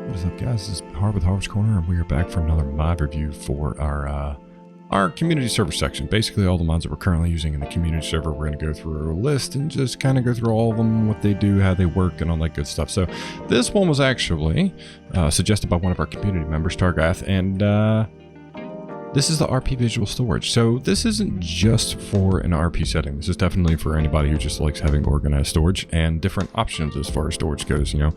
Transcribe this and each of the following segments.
What is up, guys? This is Harv with Harv's Corner, and we are back for another mod review for our community server section. Basically, all the mods that we're currently using in the community server, we're going to go through a list and just kind of go through all of them, what they do, how they work, and all that good stuff. So this one was actually suggested by one of our community members, Targath, and this is the RP visual storage. So this isn't just for an RP setting. This is definitely for anybody who just likes having organized storage and different options as far as storage goes. You know,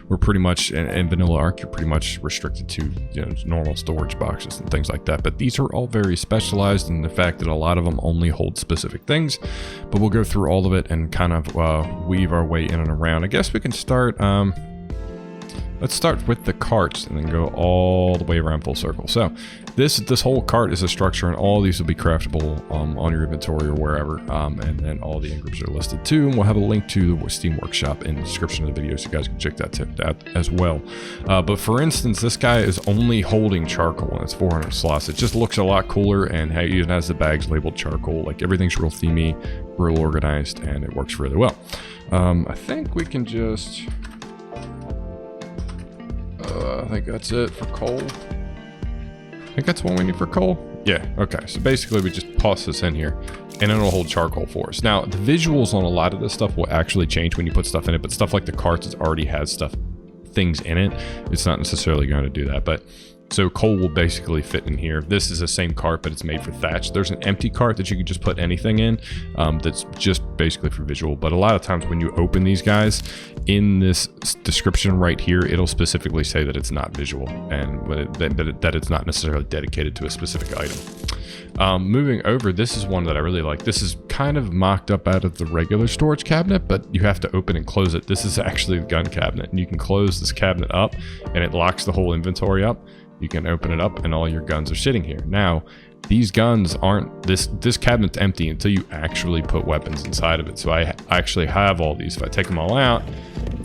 we're pretty much in vanilla Arc, you're pretty much restricted to, you know, normal storage boxes and things like that. But these are all very specialized in the fact that a lot of them only hold specific things. But we'll go through all of it and kind of weave our way in and around. I guess we can start. Let's start with the carts and then go all the way around full circle. So this whole cart is a structure, and all these will be craftable on your inventory or wherever. And then all the engrams are listed too. And we'll have a link to the Steam Workshop in the description of the video, so you guys can check that out as well. But for instance, this guy is only holding charcoal, and it's 400 slots. It just looks a lot cooler, and it even has the bags labeled charcoal. Like, everything's real themey, real organized, and it works really well. I think we can just... I think that's it for coal. I think that's what we need for coal. Yeah, okay. So basically we just toss this in here and it'll hold charcoal for us. Now, the visuals on a lot of this stuff will actually change when you put stuff in it, but stuff like the carts, it already has things in it. It's not necessarily going to do that, but so coal will basically fit in here. This is the same cart, but it's made for thatch. There's an empty cart that you can just put anything in, that's just basically for visual. But a lot of times when you open these guys, in this description right here, it'll specifically say that it's not visual and that it's not necessarily dedicated to a specific item. Moving over, this is one that I really like. This is kind of mocked up out of the regular storage cabinet, but you have to open and close it. This is actually the gun cabinet, and you can close this cabinet up and it locks the whole inventory up. You can open it up and all your guns are sitting here. Now, these guns aren't, this cabinet's empty until you actually put weapons inside of it. So I actually have all these. If I take them all out,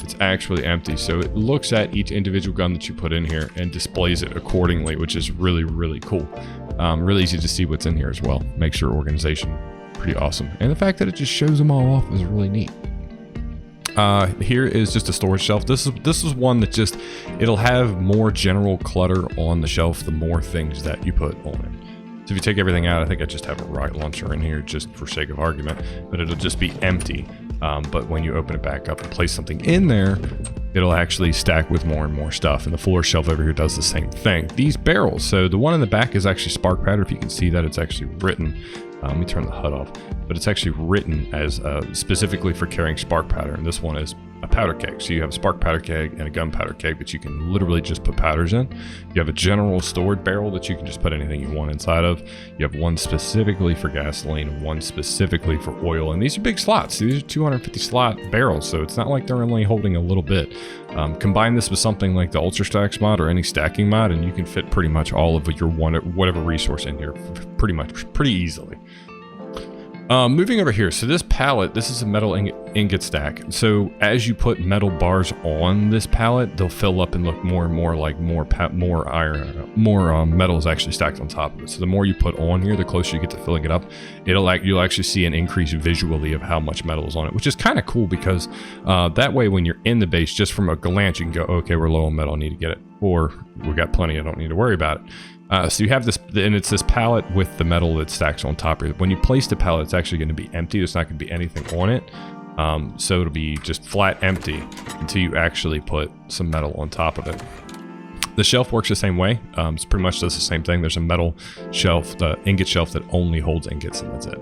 it's actually empty. So it looks at each individual gun that you put in here and displays it accordingly, which is really, really cool. Really easy to see what's in here as well. Makes your organization pretty awesome. And the fact that it just shows them all off is really neat. Here is just a storage shelf. This is one that just, it'll have more general clutter on the shelf the more things that you put on it. So if you take everything out, I think I just have a rocket launcher in here just for sake of argument, but it'll just be empty. But when you open it back up and place something in there, it'll actually stack with more and more stuff. And the floor shelf over here does the same thing. These barrels, so the one in the back is actually spark powder. If you can see that, it's actually written. Let me turn the HUD off, but it's actually written as specifically for carrying spark powder, and this one is a powder keg. So you have a spark powder keg and a gunpowder keg that you can literally just put powders in. You have a general stored barrel that you can just put anything you want inside of. You have one specifically for gasoline and one specifically for oil, and these are big slots. These are 250 slot barrels, so it's not like they're only holding a little bit. Combine this with something like the Ultra Stacks mod or any stacking mod, and you can fit pretty much all of your whatever resource in here pretty easily. Moving over here, so this pallet, this is a metal ingot stack. So as you put metal bars on this pallet, they'll fill up and look more and more like more metal is actually stacked on top of it. So the more you put on here, the closer you get to filling it up, you'll actually see an increase visually of how much metal is on it, which is kind of cool because that way when you're in the base, just from a glance, you can go, okay, we're low on metal, I need to get it, or we got plenty, I don't need to worry about it. So you have this, and it's this pallet with the metal that stacks on top of it. When you place the pallet, it's actually going to be empty. There's not going to be anything on it. So it'll be just flat empty until you actually put some metal on top of it. The shelf works the same way. It pretty much does the same thing. There's a metal shelf, the ingot shelf that only holds ingots, and that's it.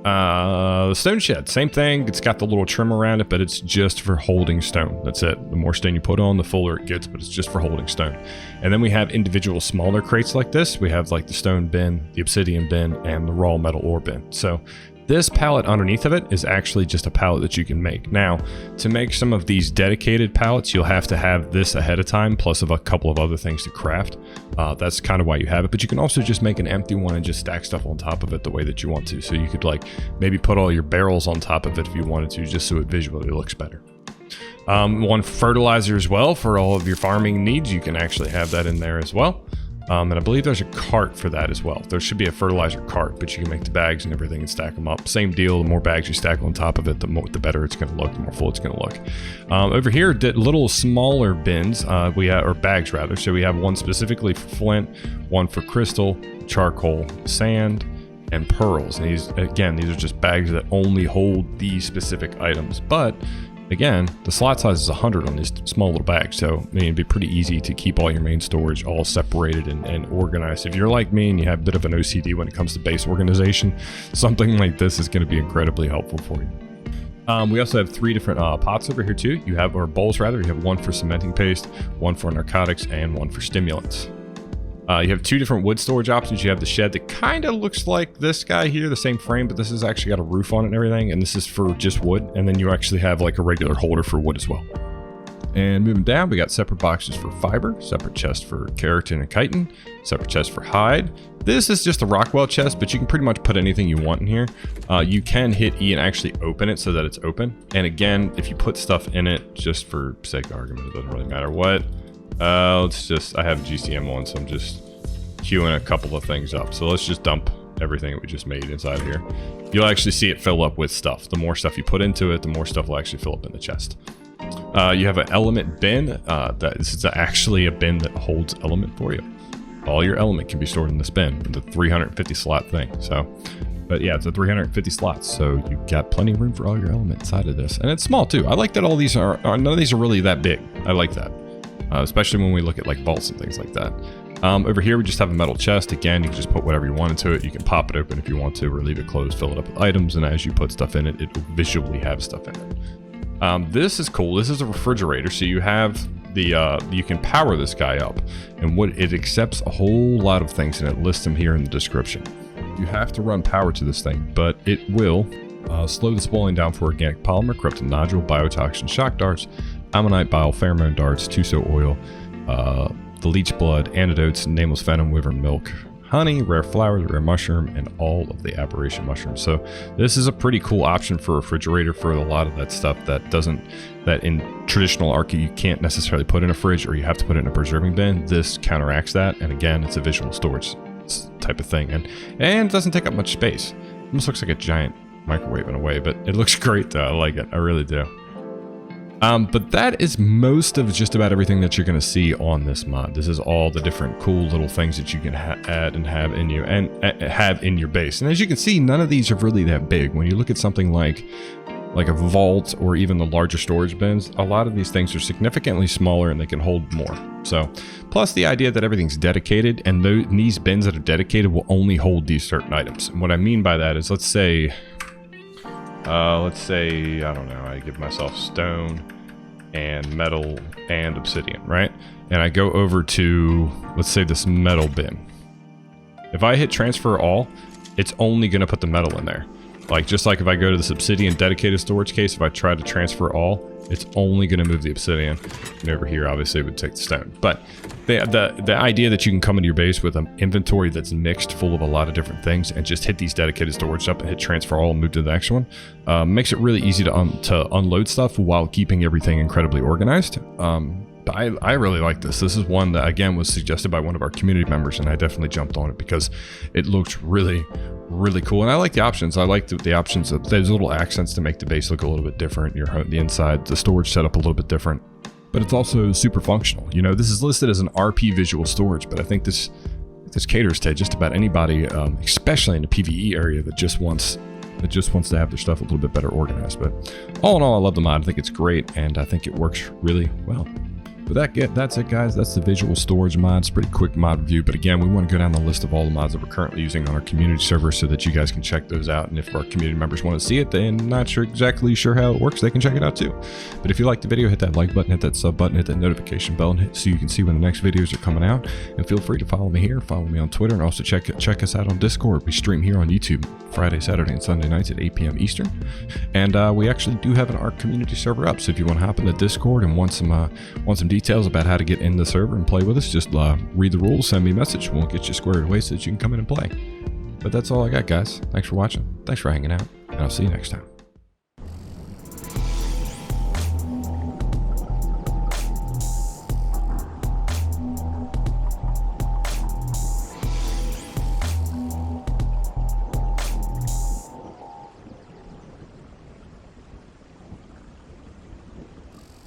The stone shed, same thing. It's got the little trim around it, but it's just for holding stone. That's it. The more stone you put on, the fuller it gets, but it's just for holding stone. And then we have individual smaller crates like this. We have like the stone bin, the obsidian bin, and the raw metal ore bin. So this pallet underneath of it is actually just a pallet that you can make. Now, to make some of these dedicated pallets, you'll have to have this ahead of time, plus of a couple of other things to craft. That's kind of why you have it, but you can also just make an empty one and just stack stuff on top of it the way that you want to. So you could like maybe put all your barrels on top of it if you wanted to, just so it visually looks better. One fertilizer as well for all of your farming needs. You can actually have that in there as well. And I believe there's a cart for that as well. There should be a fertilizer cart, but you can make the bags and everything and stack them up. Same deal, the more bags you stack on top of it, the better it's going to look, the more full it's going to look. Over here, little smaller bins, or bags rather. So we have one specifically for flint, one for crystal, charcoal, sand, and pearls. And these are just bags that only hold these specific items. But again, the slot size is 100 on these small little bags, so I mean, it'd be pretty easy to keep all your main storage all separated and organized. If you're like me and you have a bit of an OCD when it comes to base organization, something like this is going to be incredibly helpful for you. We also have 3 different pots over here too. You have, or bowls rather, you have one for cementing paste, one for narcotics, and one for stimulants. You have 2 different wood storage options. You have the shed that kind of looks like this guy here, the same frame, but this has actually got a roof on it and everything, and this is for just wood. And then you actually have like a regular holder for wood as well. And moving down, we got separate boxes for fiber, separate chest for keratin and chitin, separate chest for hide. This is just a Rockwell chest, but you can pretty much put anything you want in here. You can hit E and actually open it so that it's open. And again, if you put stuff in it, just for sake of argument, it doesn't really matter what. I have GCM on, so I'm just queuing a couple of things up. So let's just dump everything that we just made inside here. You'll actually see it fill up with stuff. The more stuff you put into it, the more stuff will actually fill up in the chest. You have an element bin. This is actually a bin that holds element for you. All your element can be stored in this bin, the 350 slot thing. So, but yeah, it's a 350 slots, so you've got plenty of room for all your element inside of this. And it's small too. I like that all these are none of these are really that big. I like that. Especially when we look at like vaults and things like that. Over here, we just have a metal chest. Again, you can just put whatever you want into it. You can pop it open if you want to, or leave it closed, fill it up with items, and as you put stuff in it, it will visually have stuff in it. This is cool. This is a refrigerator, so you have the you can power this guy up, and it accepts a whole lot of things, and it lists them here in the description. You have to run power to this thing, but it will slow the spoiling down for organic polymer, corrupted nodule, biotoxin, shock darts, ammonite bile, pheromone darts, Tuso oil, the leech blood, antidotes, nameless venom, wyvern milk, honey, rare flowers, rare mushroom, and all of the aberration mushrooms. So this is a pretty cool option for a refrigerator for a lot of that stuff that in traditional Arca you can't necessarily put in a fridge, or you have to put it in a preserving bin. This counteracts that, and again, it's a visual storage type of thing, and it doesn't take up much space. It almost looks like a giant microwave in a way, but it looks great though. I like it. I really do. But that is most of just about everything that you're going to see on this mod. This is all the different cool little things that you can add and have in you and have in your base. And as you can see, none of these are really that big. When you look at something like a vault or even the larger storage bins, a lot of these things are significantly smaller and they can hold more. So, plus the idea that everything's dedicated, and these bins that are dedicated will only hold these certain items. And what I mean by that is, let's say, I don't know, I give myself stone and metal and obsidian, right? And I go over to, let's say, this metal bin. If I hit transfer all, it's only going to put the metal in there. Like, just like if I go to this obsidian dedicated storage case, if I try to transfer all, it's only going to move the obsidian. And over here, obviously, it would take the stone. But the idea that you can come into your base with an inventory that's mixed full of a lot of different things and just hit these dedicated storage up and hit transfer all and move to the next one makes it really easy to unload stuff while keeping everything incredibly organized. But I really like this. This is one that, again, was suggested by one of our community members, and I definitely jumped on it because it looked really, really cool. And I like the options. I like the options of those little accents to make the base look a little bit different. The inside, the storage setup a little bit different, but it's also super functional. You know, this is listed as an RP visual storage, but I think this caters to just about anybody, especially in the PvE area that just wants to have their stuff a little bit better organized. But all in all, I love the mod. I think it's great, and I think it works really well. But that's it, guys. That's the visual storage mod. It's a pretty quick mod review, but again, we want to go down the list of all the mods that we're currently using on our community server so that you guys can check those out. And if our community members want to see it, they're not exactly sure how it works, they can check it out too. But if you like the video, hit that like button, hit that sub button, hit that notification bell, and so you can see when the next videos are coming out. And feel free to follow me here, follow me on Twitter, and also check us out on Discord. We stream here on YouTube Friday, Saturday, and Sunday nights at 8 p.m. Eastern. And we actually do have an ARC community server up, so if you want to hop into Discord and want some details about how to get in the server and play with us, just read the rules, send me a message. We'll get you squared away so that you can come in and play. But that's all I got, guys. Thanks for watching. Thanks for hanging out, and I'll see you next time.